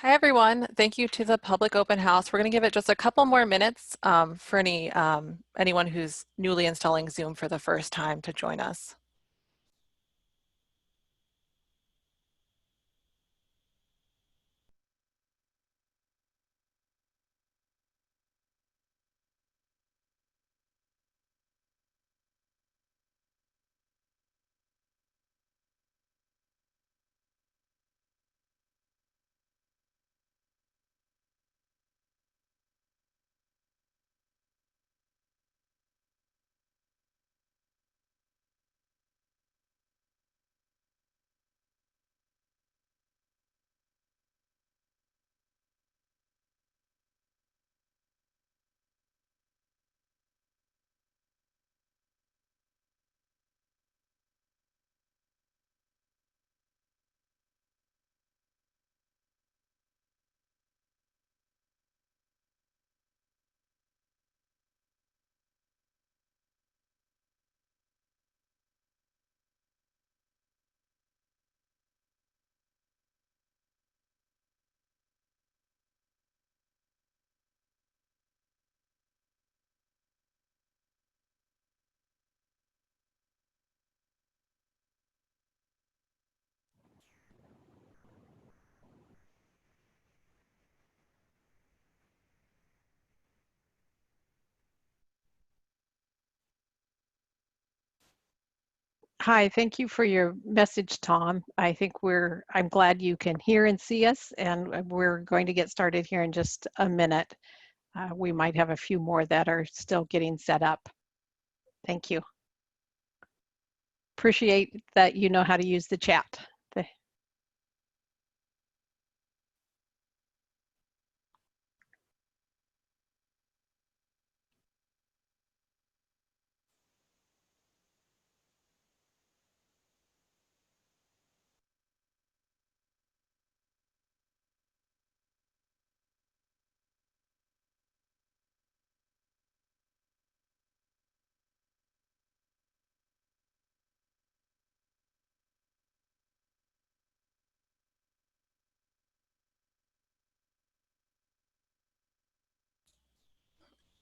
Hi, everyone. Thank you to the public open house. We're going to give it just a couple more minutes for anyone who's newly installing Zoom for the first time to join us. Hi, thank you for your message, Tom. I'm glad you can hear and see us, and we're going to get started here in just a minute. We might have a few more that are still getting set up. Thank you. Appreciate that you know how to use the chat.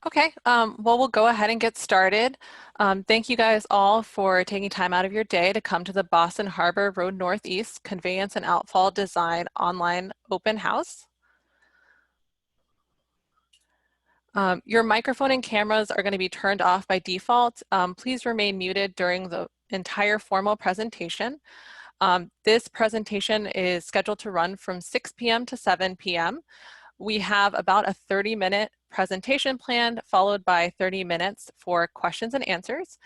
Okay, well, we'll go ahead and get started. Thank you guys all for taking time out of your day to come to the Boston Harbor Road Northeast Conveyance and Outfall Design online open house. Your microphone and cameras are going to be turned off by default. Please remain muted during the entire formal presentation. This presentation is scheduled to run from 6 p.m. to 7 p.m. We have about a 30-minute presentation planned, followed by 30 minutes for questions and answers.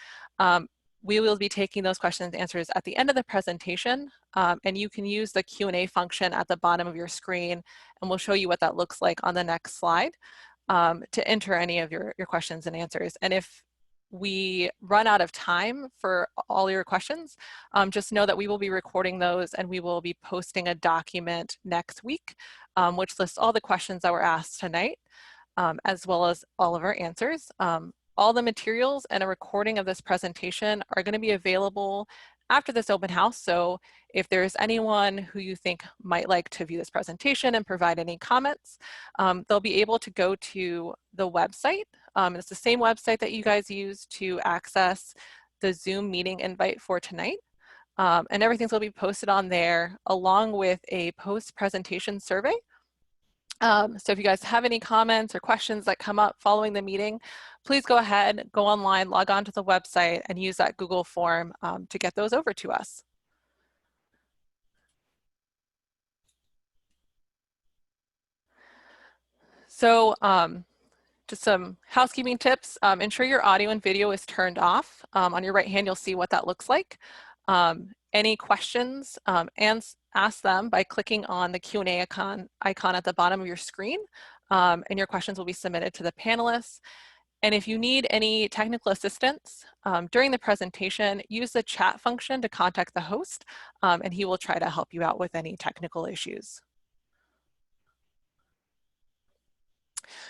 We will be taking those questions and answers at the end of the presentation, and you can use the Q&A function at the bottom of your screen, and we'll show you what that looks like on the next slide to enter any of your questions and answers. And if we run out of time for all your questions, just know that we will be recording those and we will be posting a document next week, which lists all the questions that were asked tonight, as well as all of our answers. All the materials and a recording of this presentation are going to be available after this open house. So if there's anyone who you think might like to view this presentation and provide any comments, they'll be able to go to the website. It's the same website that you guys use to access the Zoom meeting invite for tonight. And everything's will be posted on there along with a post-presentation survey. So if you guys have any comments or questions that come up following the meeting, please go ahead, go online, log on to the website and use that Google form to get those over to us. So just some housekeeping tips. Ensure your audio and video is turned off. On your right hand, you'll see what that looks like. Any questions, and ask them by clicking on the Q&A icon at the bottom of your screen, and your questions will be submitted to the panelists. And if you need any technical assistance during the presentation, use the chat function to contact the host, and he will try to help you out with any technical issues.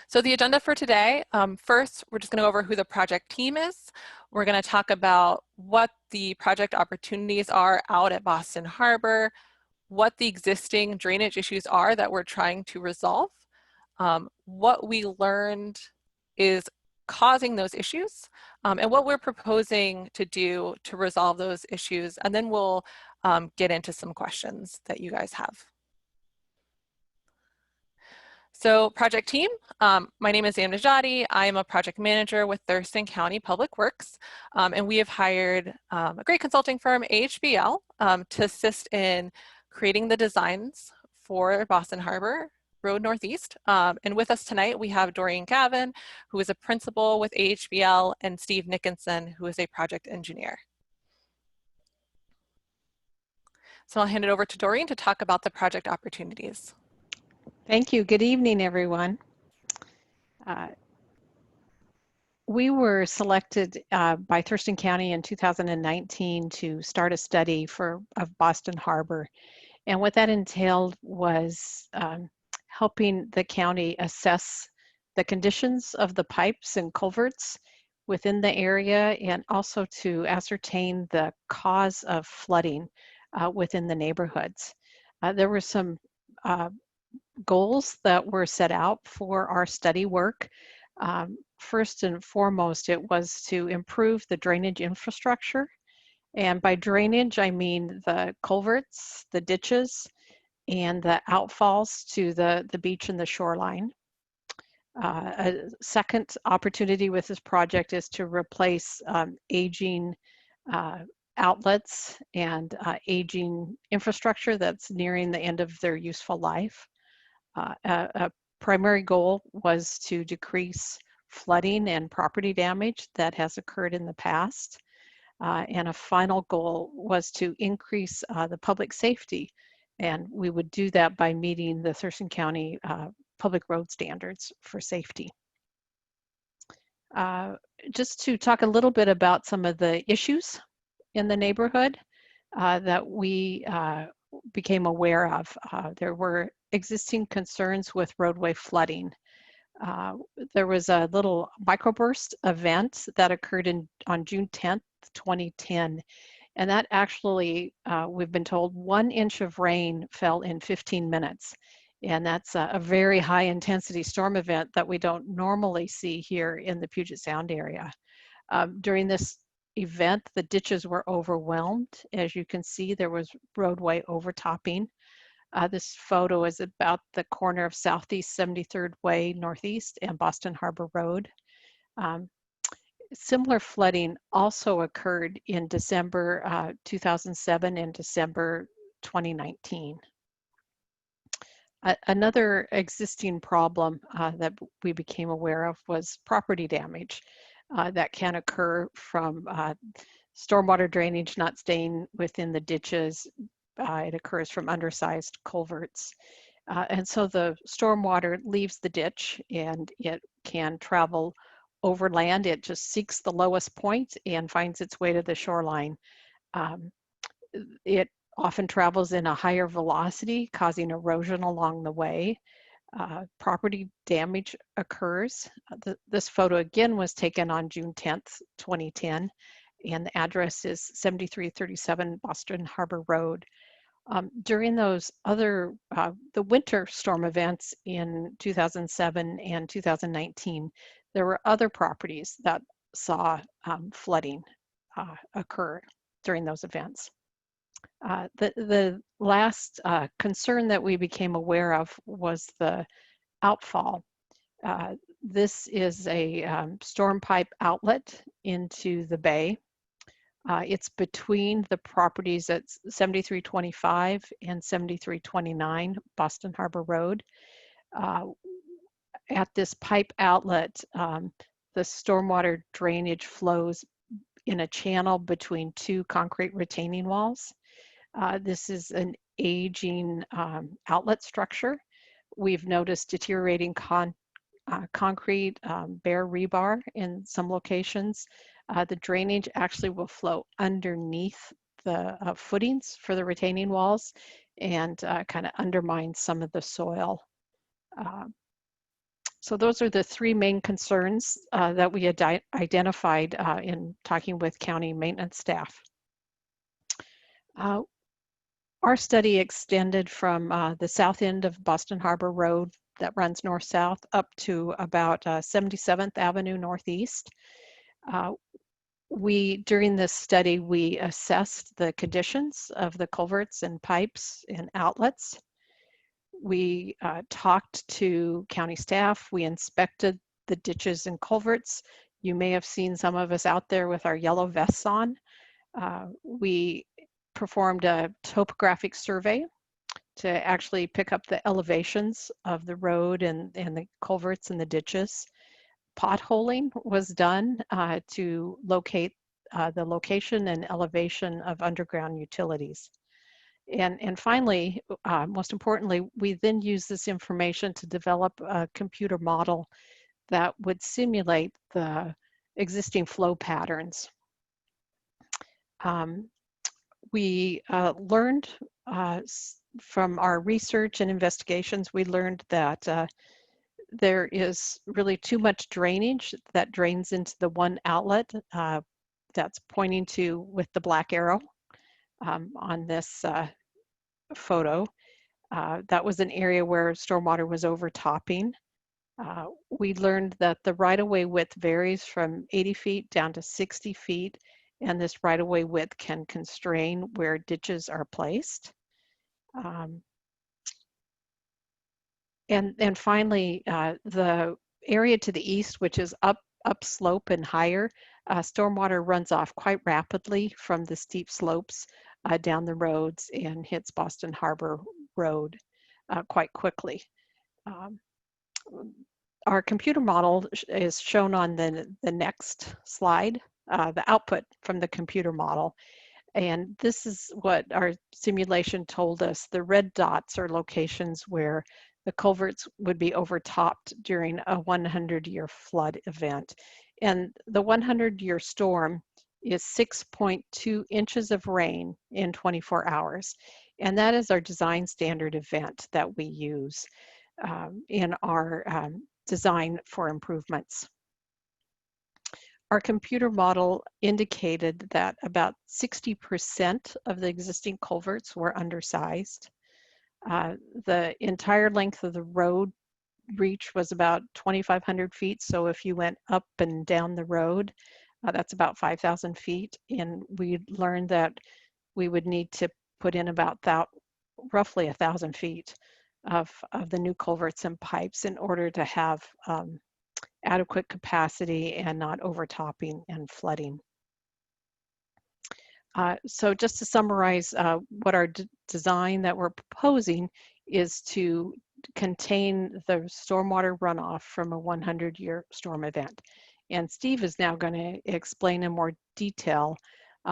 So the agenda for today, first, we're just going to go over who the project team is. We're going to talk about what the project opportunities are out at Boston Harbor, what the existing drainage issues are that we're trying to resolve, what we learned is causing those issues, and what we're proposing to do to resolve those issues, and then we'll get into some questions that you guys have. So project team, my name is Am Najati. I am a project manager with Thurston County Public Works, and we have hired a great consulting firm, AHBL, to assist in creating the designs for Boston Harbor Road Northeast. And with us tonight, we have Doreen Gavin, who is a principal with AHBL, and Steve Nickinson, who is a project engineer. So I'll hand it over to Doreen to talk about the project opportunities. Thank you. Good evening, everyone. We were selected by Thurston County in 2019 to start a study of Boston Harbor. And what that entailed was helping the county assess the conditions of the pipes and culverts within the area, and also to ascertain the cause of flooding within the neighborhoods. There were some goals that were set out for our study work. First and foremost, it was to improve the drainage infrastructure. And by drainage, I mean the culverts, the ditches, and the outfalls to the beach and the shoreline. A second opportunity with this project is to replace aging outlets and aging infrastructure that's nearing the end of their useful life. A primary goal was to decrease flooding and property damage that has occurred in the past. And a final goal was to increase the public safety. And we would do that by meeting the Thurston County public road standards for safety. Just to talk a little bit about some of the issues in the neighborhood that we became aware of. There were existing concerns with roadway flooding. There was a little microburst event that occurred on June 10th, 2010. And that actually, we've been told 1 inch of rain fell in 15 minutes. And that's a very high intensity storm event that we don't normally see here in the Puget Sound area. During this event, the ditches were overwhelmed. As you can see, there was roadway overtopping. This photo is about the corner of Southeast 73rd Way Northeast and Boston Harbor Road. Similar flooding also occurred in December 2007 and December 2019. Another existing problem that we became aware of was property damage that can occur from stormwater drainage not staying within the ditches. It occurs from undersized culverts. And so the stormwater leaves the ditch and it can travel overland. It just seeks the lowest point and finds its way to the shoreline. It often travels in a higher velocity, causing erosion along the way. Property damage occurs. This photo again was taken on June 10th, 2010, and the address is 7337 Boston Harbor Road. During those other, the winter storm events in 2007 and 2019, there were other properties that saw flooding occur during those events. The last concern that we became aware of was the outfall. This is a storm pipe outlet into the bay. It's between the properties at 7325 and 7329 Boston Harbor Road. At this pipe outlet, the stormwater drainage flows in a channel between two concrete retaining walls. This is an aging outlet structure. We've noticed deteriorating concrete, bare rebar in some locations. The drainage actually will flow underneath the footings for the retaining walls and kind of undermine some of the soil. So those are the three main concerns that we had identified in talking with county maintenance staff. Our study extended from the south end of Boston Harbor Road that runs north-south up to about 77th Avenue Northeast. During this study, we assessed the conditions of the culverts and pipes and outlets. We talked to county staff. We inspected the ditches and culverts. You may have seen some of us out there with our yellow vests on. We performed a topographic survey to actually pick up the elevations of the road and the culverts and the ditches. Potholing was done to locate the location and elevation of underground utilities. And finally, most importantly, we then use this information to develop a computer model that would simulate the existing flow patterns. We learned from our research and investigations, we learned that there is really too much drainage that drains into the one outlet that's pointing to with the black arrow on this photo. That was an area where stormwater was overtopping. We learned that the right-of-way width varies from 80 feet down to 60 feet, and this right-of-way width can constrain where ditches are placed. And finally, the area to the east, which is upslope and higher, stormwater runs off quite rapidly from the steep slopes down the roads and hits Boston Harbor Road quite quickly. Our computer model is shown on the next slide, the output from the computer model. And this is what our simulation told us. The red dots are locations where the culverts would be overtopped during a 100-year flood event. And the 100-year storm is 6.2 inches of rain in 24 hours. And that is our design standard event that we use in our design for improvements. Our computer model indicated that about 60% of the existing culverts were undersized. The entire length of the road reach was about 2,500 feet. So if you went up and down the road, that's about 5,000 feet. And we learned that we would need to put in about roughly 1,000 feet of the new culverts and pipes in order to have adequate capacity and not overtopping and flooding. So just to summarize, what our design that we're proposing is to contain the stormwater runoff from a 100-year storm event. And Steve is now going to explain in more detail,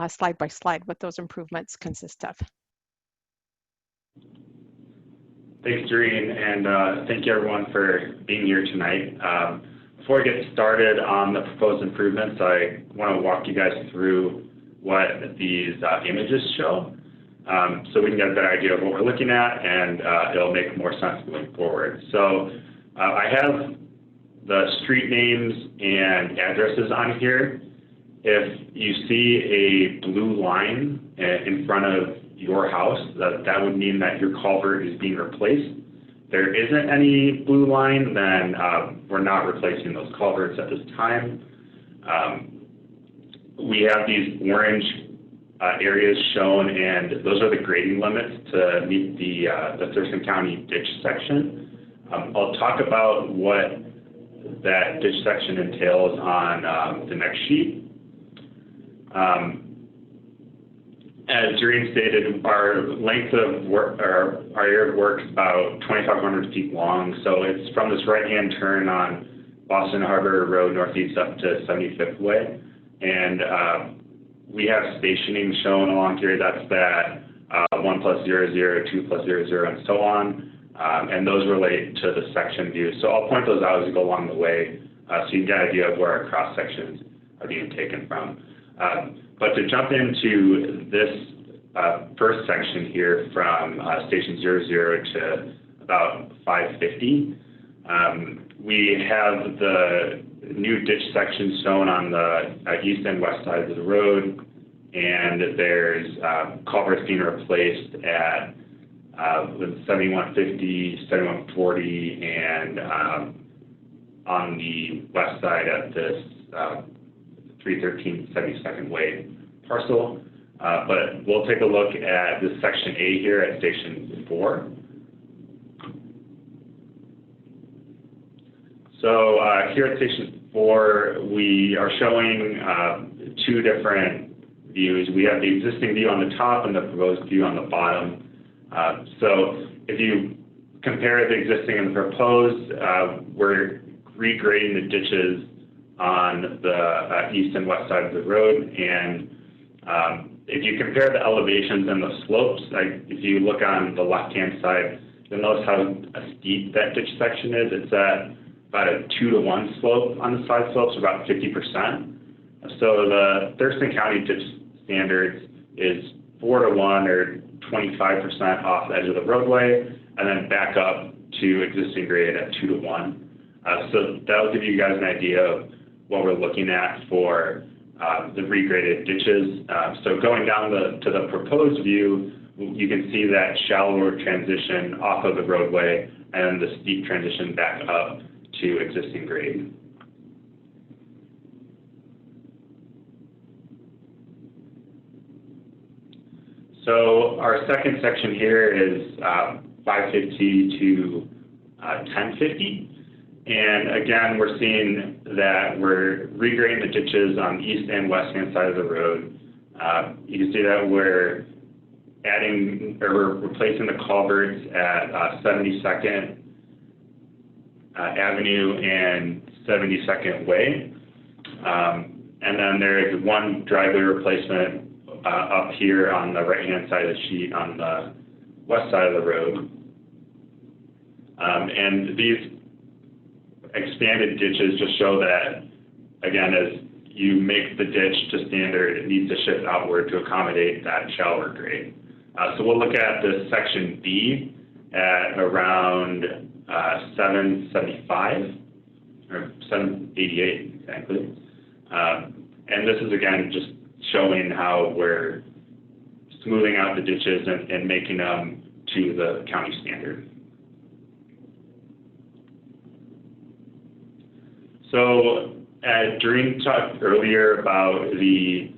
slide by slide, what those improvements consist of. Thanks, Doreen, and thank you everyone for being here tonight. Before I get started on the proposed improvements, I want to walk you guys through what these images show, so we can get a better idea of what we're looking at, and it'll make more sense going forward. So I have the street names and addresses on here. If you see a blue line in front of your house, that would mean that your culvert is being replaced. If there isn't any blue line, then we're not replacing those culverts at this time. We have these orange areas shown, and those are the grading limits to meet the Thurston County ditch section. I'll talk about what that ditch section entails on the next sheet. As Doreen stated, our length of work, our area of work is about 2,500 feet long. So it's from this right-hand turn on Boston Harbor Road Northeast up to 75th Way. And we have stationing shown along here. That's that 1+00, 2+00, and so on. And those relate to the section view. So I'll point those out as we go along the way so you can get an idea of where our cross sections are being taken from. But to jump into this first section here from station 00 to about 550, we have the new ditch section shown on the east and west sides of the road. and there's culverts being replaced at 7150, 7140, and on the west side at this 313 72nd Way parcel. But we'll take a look at this section A here at Station 4. So here at Station 4, we are showing two different views. We have the existing view on the top and the proposed view on the bottom. So if you compare the existing and the proposed, we're regrading the ditches on the east and west side of the road. And if you compare the elevations and the slopes, if you look on the left-hand side, you'll notice how steep that ditch section is. It's at about a 2-to-1 slope on the side slopes, about 50%. So the Thurston County ditch standards is 4-to-1 or 25% off the edge of the roadway, and then back up to existing grade at 2-to-1. So that'll give you guys an idea of what we're looking at for the regraded ditches. So going down to the proposed view, you can see that shallower transition off of the roadway and the steep transition back up to existing grade. So our second section here is 550 to 1050. And again, we're seeing that we're regrading the ditches on the east and west hand side of the road. You can see that we're adding or we're replacing the culverts at 72nd Avenue and 72nd Way. And then there is one driveway replacement up here on the right-hand side of the sheet on the west side of the road. And these expanded ditches just show that, again, as you make the ditch to standard, it needs to shift outward to accommodate that shallower grade. So we'll look at this section B at around 775 or 788 exactly. And this is again just showing how we're smoothing out the ditches and making them to the county standard. So Doreen talked earlier about the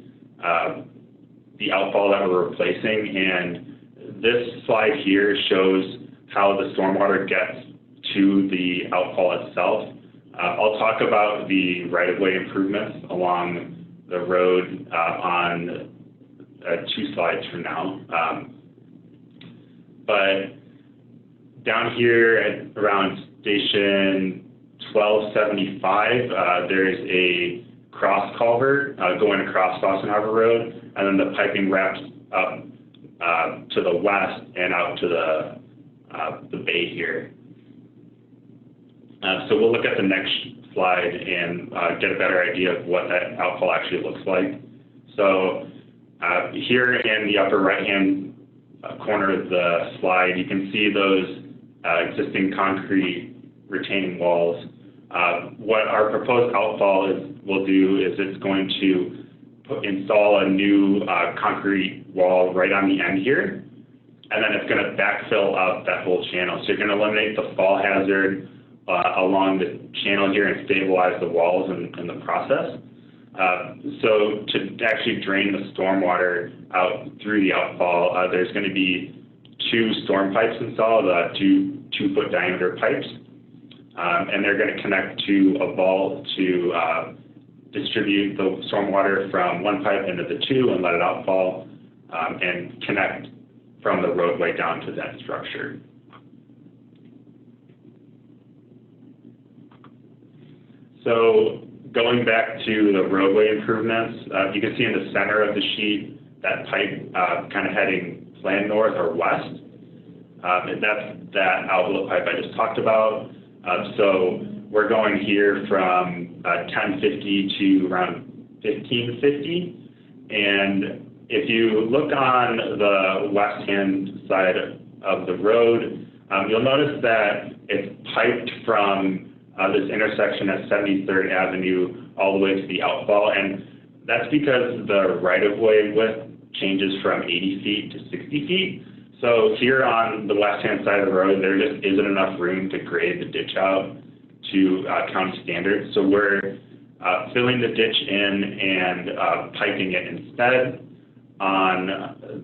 outfall that we're replacing, and this slide here shows how the stormwater gets to the outfall itself. I'll talk about the right-of-way improvements along the road on 2 slides from now. But down here at around station 1275, there's a cross culvert going across Boston Harbor Road, and then the piping wraps up to the west and out to the bay here. So we'll look at the next slide and get a better idea of what that outfall actually looks like. So here in the upper right-hand corner of the slide, you can see those existing concrete retaining walls. What our proposed outfall will do is it's going to install a new concrete wall right on the end here, and then it's going to backfill up that whole channel. So you're going to eliminate the fall hazard along the channel here and stabilize the walls in the process. So to actually drain the stormwater out through the outfall, there's going to be 2 storm pipes installed, 2 2-foot diameter pipes. And they're going to connect to a vault to distribute the stormwater from one pipe into the 2 and let it outfall and connect from the roadway down to that structure. So going back to the roadway improvements, you can see in the center of the sheet that pipe kind of heading planned north or west. And that's that outlet pipe I just talked about. So we're going here from 1050 to around 1550. And if you look on the west-hand side of the road, you'll notice that it's piped from this intersection at 73rd Avenue all the way to the outfall. And That's because the right-of-way width changes from 80 feet to 60 feet. So here on the left-hand side of the road, there just isn't enough room to grade the ditch out to county standards. So we're filling the ditch in and piping it instead. On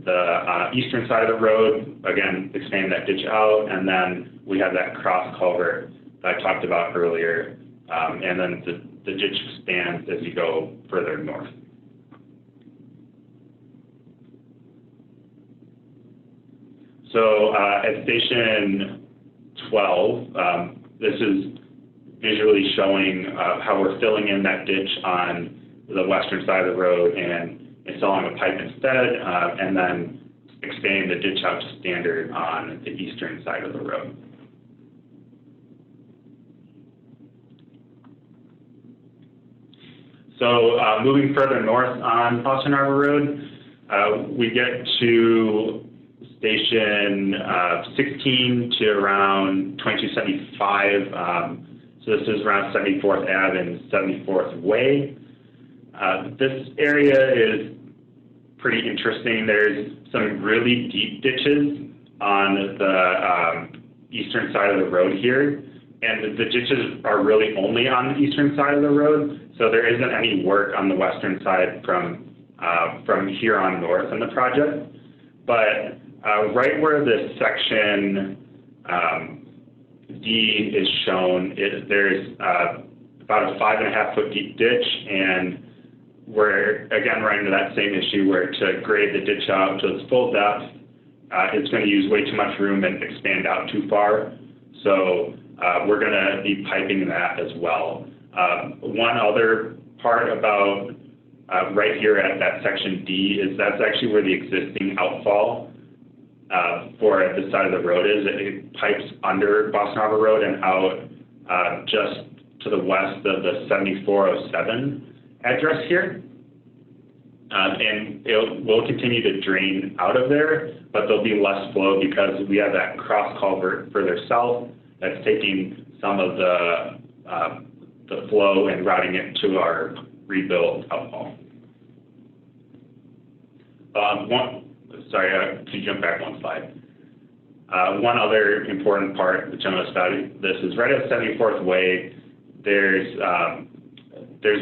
the eastern side of the road, again, expanding that ditch out, and then we have that cross culvert that I talked about earlier, and then the ditch expands as you go further north. So at station 12, this is visually showing how we're filling in that ditch on the western side of the road and installing a pipe instead, and then expanding the ditch out to standard on the eastern side of the road. So moving further north on Boston Harbor Road, we get to station 16 to around 2275. So this is around 74th Ave and 74th Way. This area is pretty interesting. There's some really deep ditches on the eastern side of the road here, and the ditches are really only on the eastern side of the road, so there isn't any work on the western side from here on north in the project. But right where this section D is shown, there's about a 5.5 foot deep ditch, and we're again running into that same issue where to grade the ditch out to its full depth, it's going to use way too much room and expand out too far. So we're going to be piping that as well. One other part about right here at that section D is that's actually where the existing outfall for this side of the road is. It pipes under Boston Harbor Road and out just to the west of the 7407 address here. And it will continue to drain out of there, but there'll be less flow because we have that cross culvert further south that's taking some of the flow and routing it to our rebuilt outfall. Could you jump back one slide? One other important part that I noticed about this is right at 74th Way, there's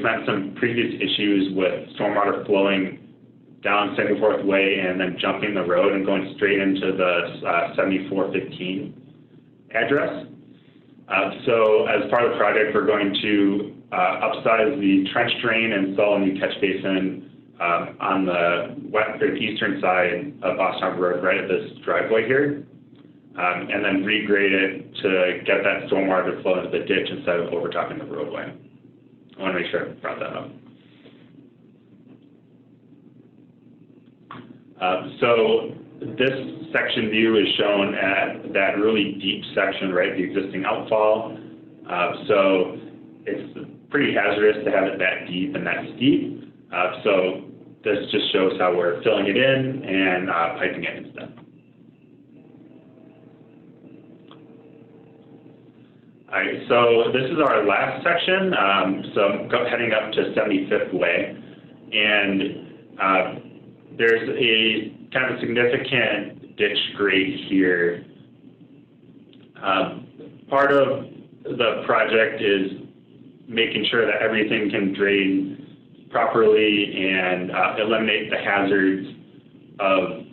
been some previous issues with stormwater flowing down 74th Way and then jumping the road and going straight into the 7415 address. So as part of the project, we're going to upsize the trench drain and install a new catch basin on the eastern side of Boston Harbor Road, right at this driveway here, and then regrade it to get that stormwater to flow into the ditch instead of overtopping the roadway. I want to make sure I brought that up. So this section view is shown at that really deep section, right, the existing outfall. So it's pretty hazardous to have it that deep and that steep. So this just shows how we're filling it in and piping it instead. All right, so this is our last section. So I'm heading up to 75th Way, and there's a kind of significant ditch grade here. Part of the project is making sure that everything can drain properly and eliminate the hazards of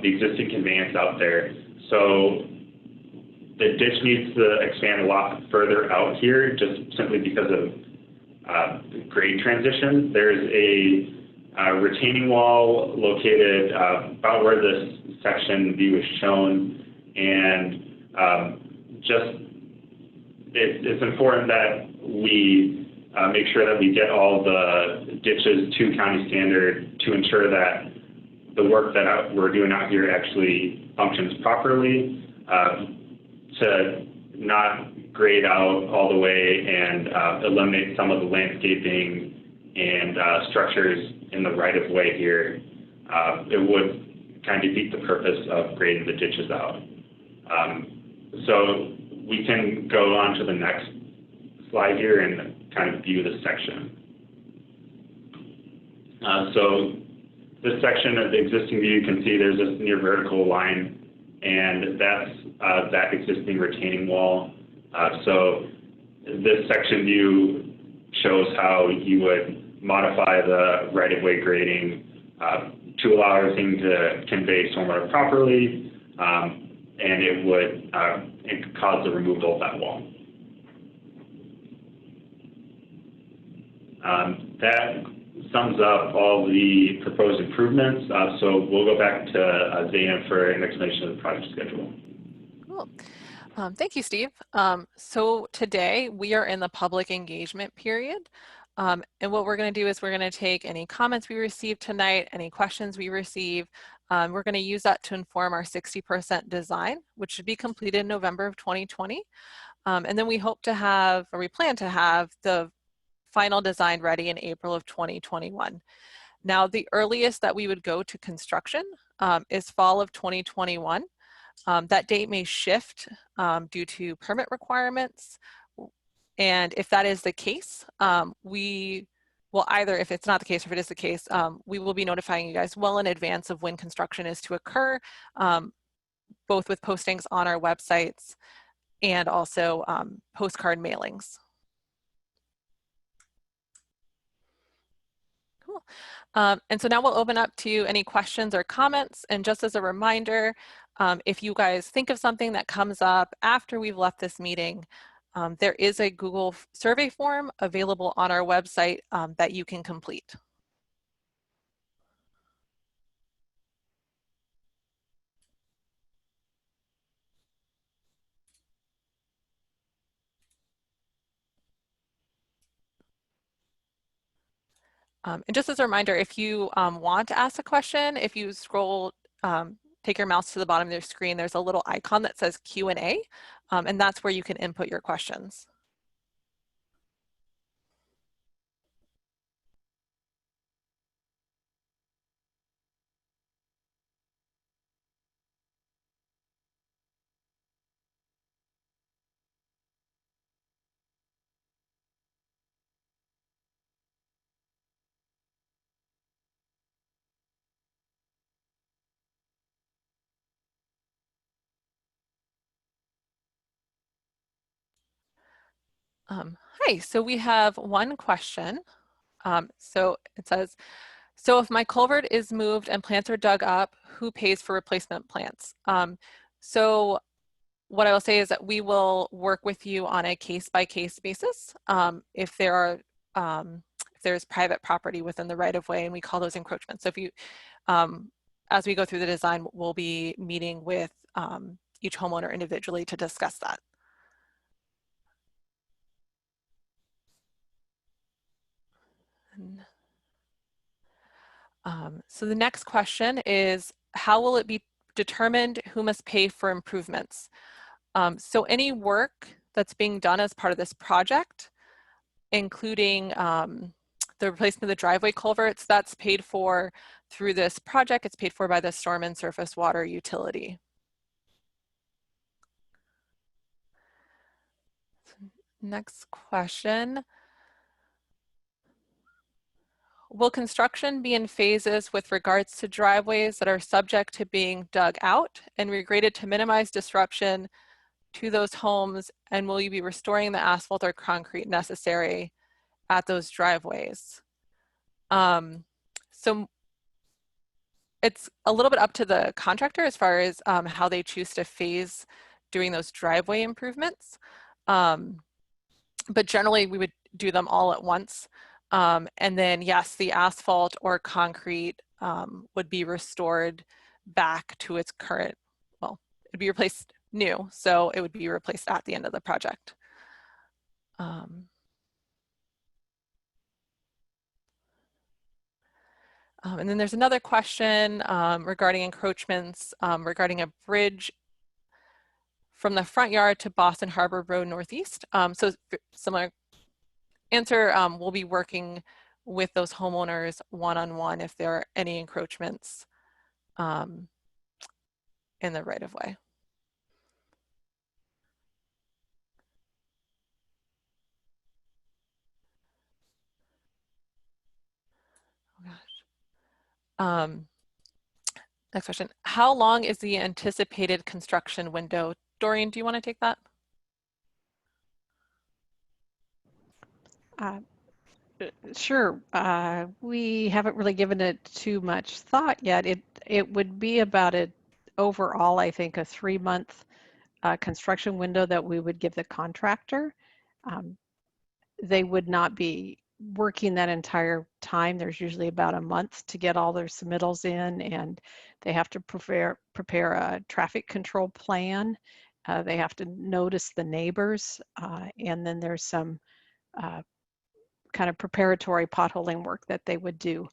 the existing conveyance out there. So the ditch needs to expand a lot further out here, just simply because of grade transition. There's a retaining wall located about where this section view is shown, and it's important that we make sure that we get all the ditches to county standard to ensure that the work that we're doing out here actually functions properly, to not grade out all the way and eliminate some of the landscaping and structures in the right-of-way here. It would kind of defeat the purpose of grading the ditches out. So we can go on to the next slide here and kind of view this section. So this section of the existing view, you can see there's this near vertical line, and that's that existing retaining wall. So this section view shows how you would modify the right-of-way grading to allow everything to convey stormwater properly, and it could cause the removal of that wall. That sums up all the proposed improvements. So we'll go back to Zaina for an explanation of the project schedule. Cool. Thank you, Steve. So today we are in the public engagement period. And what we're going to do is we're going to take any comments we received tonight, any questions we receive. We're going to use that to inform our 60% design, which should be completed in November of 2020. And then we hope to have, or we plan to have, the final design ready in April of 2021. Now, the earliest that we would go to construction is fall of 2021. That date may shift due to permit requirements. And if that is the case, we will either, if it's not the case or if it is the case, we will be notifying you guys well in advance of when construction is to occur, both with postings on our websites and also postcard mailings. Cool. And so now we'll open up to any questions or comments. And just as a reminder, if you guys think of something that comes up after we've left this meeting, there is a Google survey form available on our website that you can complete. And just as a reminder, if you want to ask a question, if you scroll, take your mouse to the bottom of your screen, there's a little icon that says Q&A, and that's where you can input your questions. Hi, so we have one question. So it says, so if my culvert is moved and plants are dug up, who pays for replacement plants? So what I will say is that we will work with you on a case-by-case basis. If there's private property within the right-of-way, and we call those encroachments. So if you, as we go through the design, we'll be meeting with each homeowner individually to discuss that. So the next question is, how will it be determined who must pay for improvements? So any work that's being done as part of this project, including the replacement of the driveway culverts, that's paid for through this project. It's paid for by the storm and surface water utility. Next question. Will construction be in phases with regards to driveways that are subject to being dug out and regraded to minimize disruption to those homes? And will you be restoring the asphalt or concrete necessary at those driveways? So it's a little bit up to the contractor as far as how they choose to phase doing those driveway improvements. But generally we would do them all at once. And then yes, the asphalt or concrete would be restored back to its current, well, it'd be replaced new, so it would be replaced at the end of the project. And then there's another question regarding encroachments, regarding a bridge from the front yard to Boston Harbor Road Northeast. So similar answer, we'll be working with those homeowners one-on-one if there are any encroachments in the right-of-way. Oh gosh. Next question. How long is the anticipated construction window? Doreen, do you want to take that? Sure. We haven't really given it too much thought yet. It would be about overall, I think, a 3-month construction window that we would give the contractor. They would not be working that entire time. There's usually about a month to get all their submittals in, and they have to prepare a traffic control plan. They have to notice the neighbors, and then there's some kind of preparatory potholing work that they would do.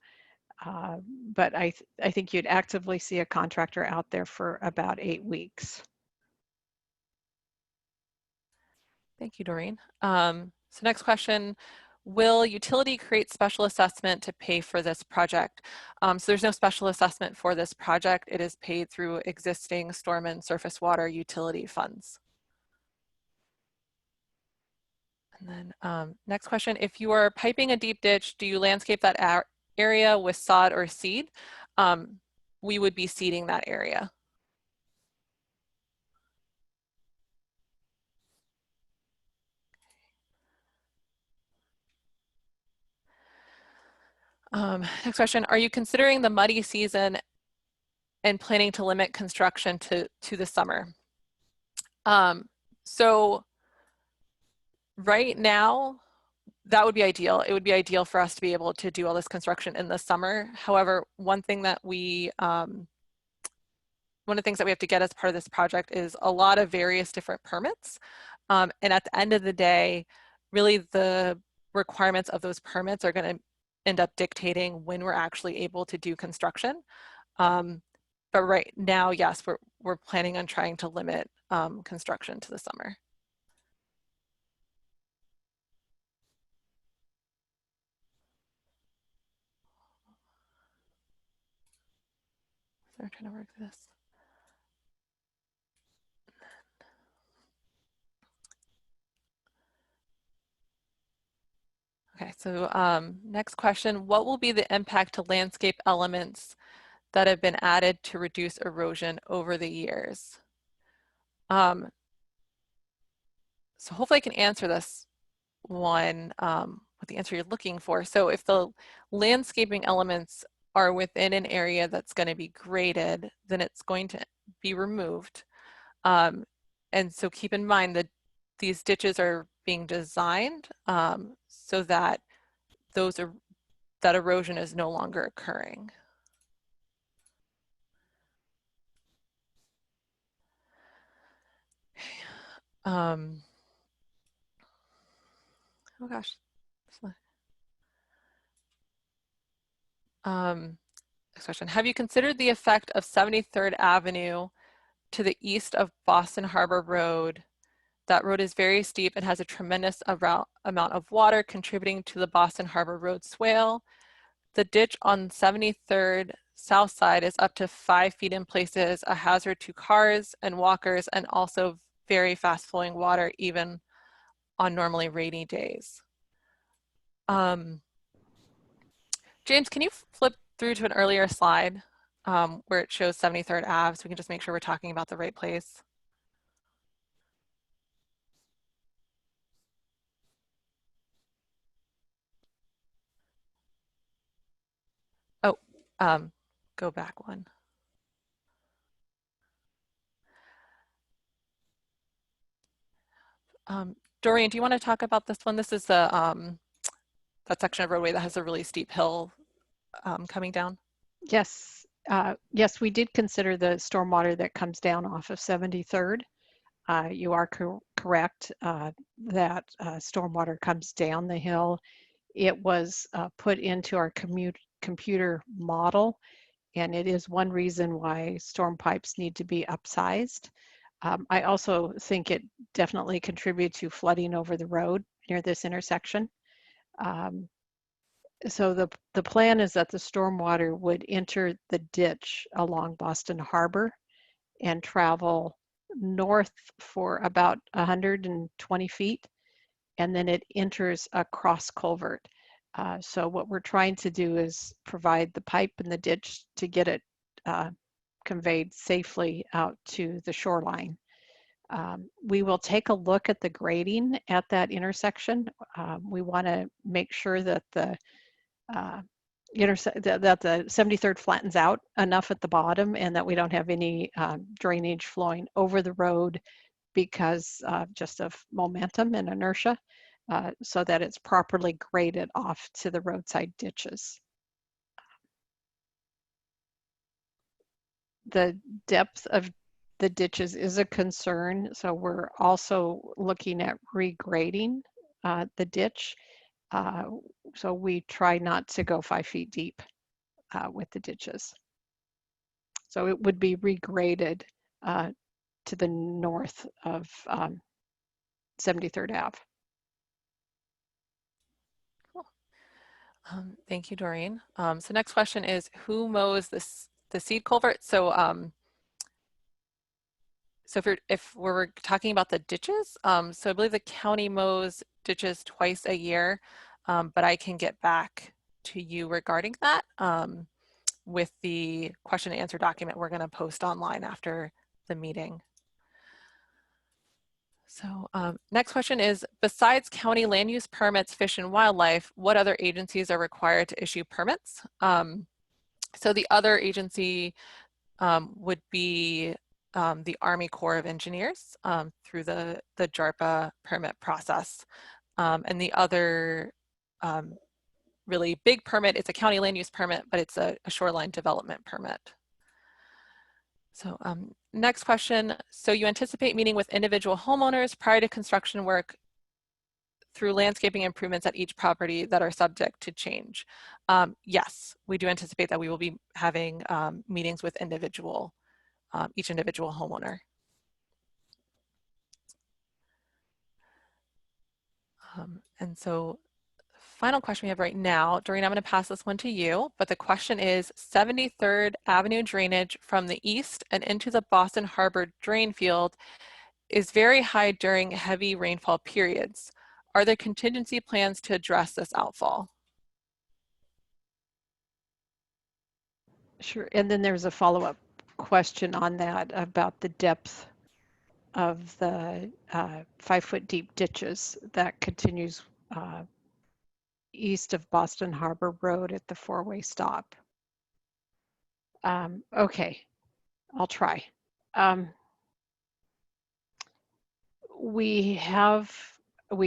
But I think you'd actively see a contractor out there for about 8 weeks. Thank you, Doreen. So next question, will utility create special assessment to pay for this project? So there's no special assessment for this project. It is paid through existing storm and surface water utility funds. And then next question, if you are piping a deep ditch, do you landscape that area with sod or seed? We would be seeding that area. Next question, are you considering the muddy season and planning to limit construction to the summer? So right now, that would be ideal. It would be ideal for us to be able to do all this construction in the summer. However, one of the things that we have to get as part of this project is a lot of various different permits. And at the end of the day, really the requirements of those permits are going to end up dictating when we're actually able to do construction. But right now, yes, we're planning on trying to limit construction to the summer. So we're trying to work through this. Okay, so next question, what will be the impact to landscape elements that have been added to reduce erosion over the years? So hopefully I can answer this one with the answer you're looking for. So if the landscaping elements are within an area that's going to be graded, then it's going to be removed. And so keep in mind that these ditches are being designed so that that erosion is no longer occurring. Oh gosh. Next question. Have you considered the effect of 73rd Avenue to the east of Boston Harbor Road? That road is very steep and has a tremendous amount of water contributing to the Boston Harbor Road swale. The ditch on 73rd south side is up to 5 feet in places, a hazard to cars and walkers, and also very fast flowing water even on normally rainy days. James, can you flip through to an earlier slide where it shows 73rd Ave so we can just make sure we're talking about the right place? Oh, go back one. Doreen, do you want to talk about this one? This is the that section of roadway that has a really steep hill coming down. Yes, yes, we did consider the stormwater that comes down off of 73rd. You are correct that stormwater comes down the hill. It was put into our computer model, and it is one reason why storm pipes need to be upsized. I also think it definitely contributes to flooding over the road near this intersection. So the plan is that the stormwater would enter the ditch along Boston Harbor and travel north for about 120 feet, and then it enters a cross culvert. So what we're trying to do is provide the pipe and the ditch to get it conveyed safely out to the shoreline. We will take a look at the grading at that intersection. We want to make sure that the that the 73rd flattens out enough at the bottom and that we don't have any drainage flowing over the road because just of momentum and inertia, so that it's properly graded off to the roadside ditches. The depth of the ditches is a concern, so we're also looking at regrading the ditch. So we try not to go 5 feet deep with the ditches. So it would be regraded to the north of 73rd Ave. Cool. Thank you, Doreen. So next question is, who mows the seed culvert? So so if we're talking about the ditches, so I believe the county mows ditches twice a year, but I can get back to you regarding that with the question and answer document we're going to post online after the meeting. So next question is, besides county land use permits, fish and wildlife, what other agencies are required to issue permits? So the other agency would be the Army Corps of Engineers through the JARPA permit process. And the other really big permit, it's a county land use permit, but it's a shoreline development permit. So next question. So you anticipate meeting with individual homeowners prior to construction work through landscaping improvements at each property that are subject to change? Yes, we do anticipate that we will be having meetings with each individual homeowner. And so final question we have right now, Doreen, I'm going to pass this one to you, but the question is 73rd Avenue drainage from the east and into the Boston Harbor drain field is very high during heavy rainfall periods. Are there contingency plans to address this outfall? Sure, and then there's a follow-up question on that about the depth of the 5-foot deep ditches that continues east of Boston Harbor Road at the 4-way stop. Okay, I'll try. We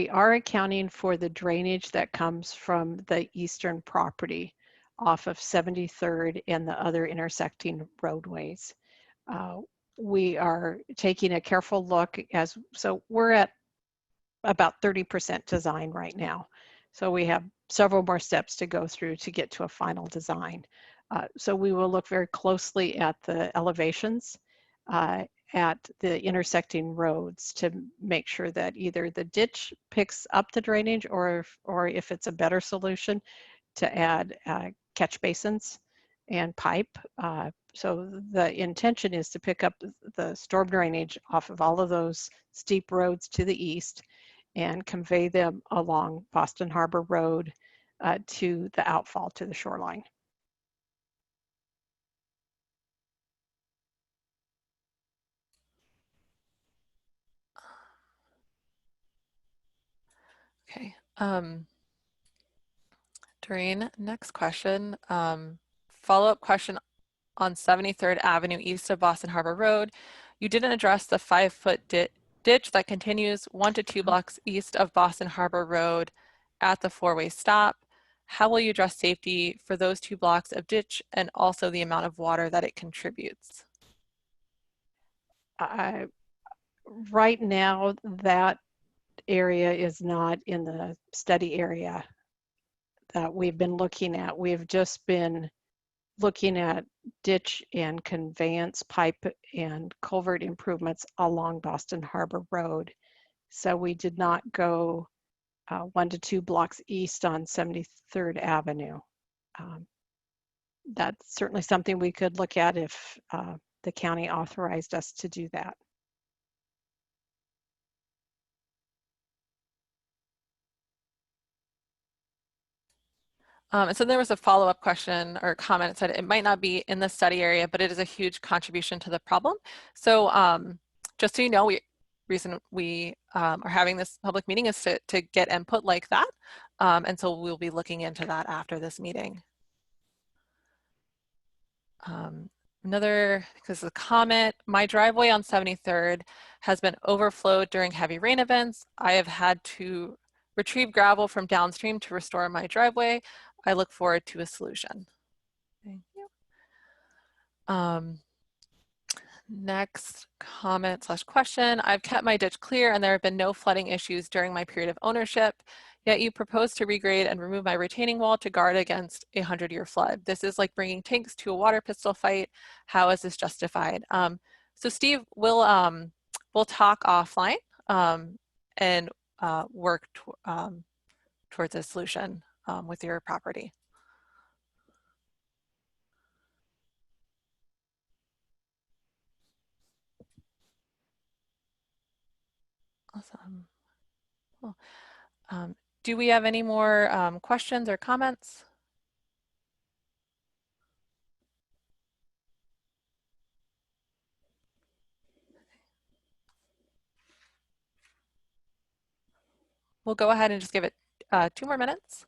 are accounting for the drainage that comes from the eastern property off of 73rd and the other intersecting roadways. We are taking a careful look so we're at about 30% design right now. So we have several more steps to go through to get to a final design. So we will look very closely at the elevations at the intersecting roads to make sure that either the ditch picks up the drainage or if it's a better solution to add catch basins and pipe. So the intention is to pick up the storm drainage off of all of those steep roads to the east and convey them along Boston Harbor Road to the outfall to the shoreline. Okay. Doreen, next question. Follow-up question on 73rd Avenue east of Boston Harbor Road. You didn't address the 5-foot ditch that continues 1 to 2 blocks east of Boston Harbor Road at the 4-way stop. How will you address safety for those 2 blocks of ditch and also the amount of water that it contributes? Right now, that area is not in the study area that we've been looking at. We've just been looking at ditch and conveyance pipe and culvert improvements along Boston Harbor Road. So we did not go 1 to 2 blocks east on 73rd Avenue. That's certainly something we could look at if the county authorized us to do that. And so there was a follow-up question or comment. It said it might not be in the study area, but it is a huge contribution to the problem. So just so you know, reason we are having this public meeting is to get input like that. And so we'll be looking into that after this meeting. Another, because the comment, my driveway on 73rd has been overflowed during heavy rain events. I have had to retrieve gravel from downstream to restore my driveway. I look forward to a solution. Thank you. Next comment / question. I've kept my ditch clear and there have been no flooding issues during my period of ownership, yet you propose to regrade and remove my retaining wall to guard against a 100-year flood. This is like bringing tanks to a water pistol fight. How is this justified? So Steve, we'll talk offline and work towards a solution with your property. Awesome. Cool. Do we have any more questions or comments? We'll go ahead and just give it 2 more minutes.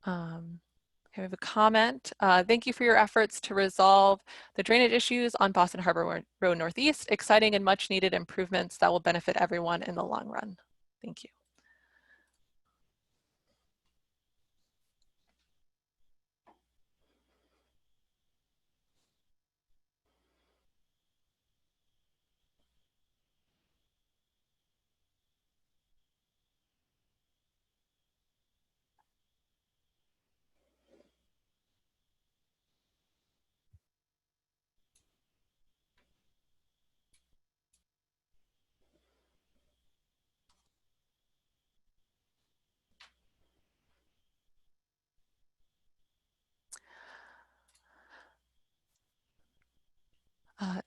Okay, we have a comment. Thank you for your efforts to resolve the drainage issues on Boston Harbor Road Northeast. Exciting and much needed improvements that will benefit everyone in the long run. Thank you.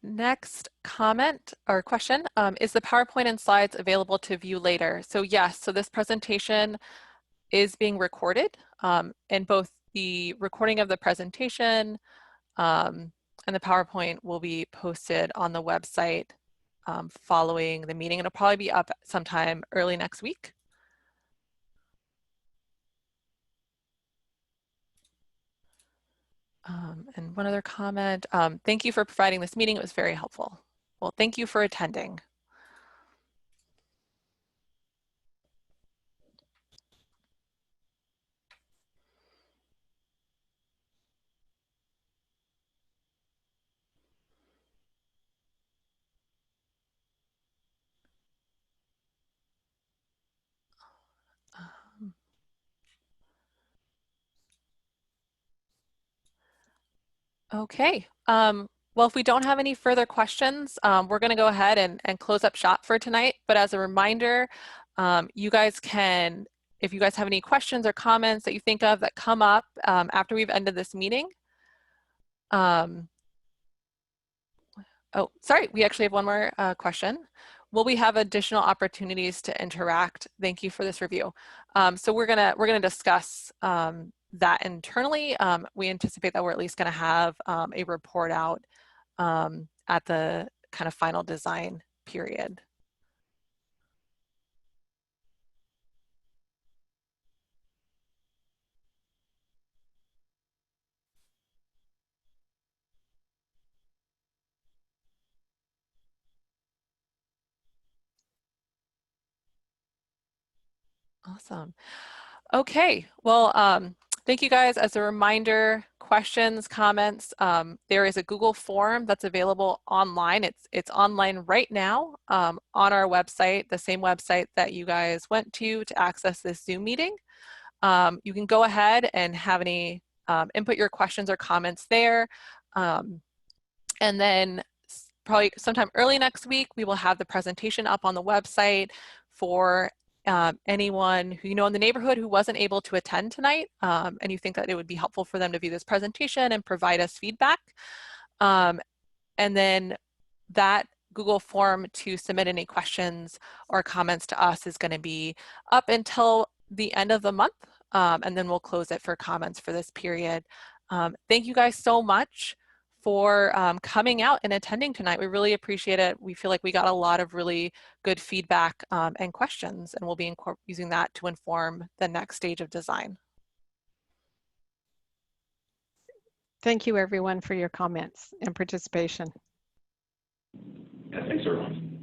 Next comment or question, is the PowerPoint and slides available to view later? So yes, so this presentation is being recorded, and both the recording of the presentation and the PowerPoint will be posted on the website following the meeting. It'll probably be up sometime early next week. And one other comment, thank you for providing this meeting. It was very helpful. Well, thank you for attending. Okay. Well, if we don't have any further questions, we're going to go ahead and close up shop for tonight. But as a reminder, you guys can, if you guys have any questions or comments that you think of that come up after we've ended this meeting. Oh, sorry, we actually have one more question. Will we have additional opportunities to interact? Thank you for this review. So we're gonna discuss that internally. We anticipate that we're at least gonna have a report out at the kind of final design period. Awesome. Okay, well, thank you guys. As a reminder, questions, comments, there is a Google form that's available online. It's online right now on our website, the same website that you guys went to access this Zoom meeting. You can go ahead and have any input your questions or comments there. And then probably sometime early next week, we will have the presentation up on the website for anyone who you know in the neighborhood who wasn't able to attend tonight, and you think that it would be helpful for them to view this presentation and provide us feedback. And then that Google form to submit any questions or comments to us is going to be up until the end of the month. and then we'll close it for comments for this period. Thank you guys so much for coming out and attending tonight. We really appreciate it. We feel like we got a lot of really good feedback and questions, and we'll be using that to inform the next stage of design. Thank you everyone for your comments and participation. Yeah, thanks everyone.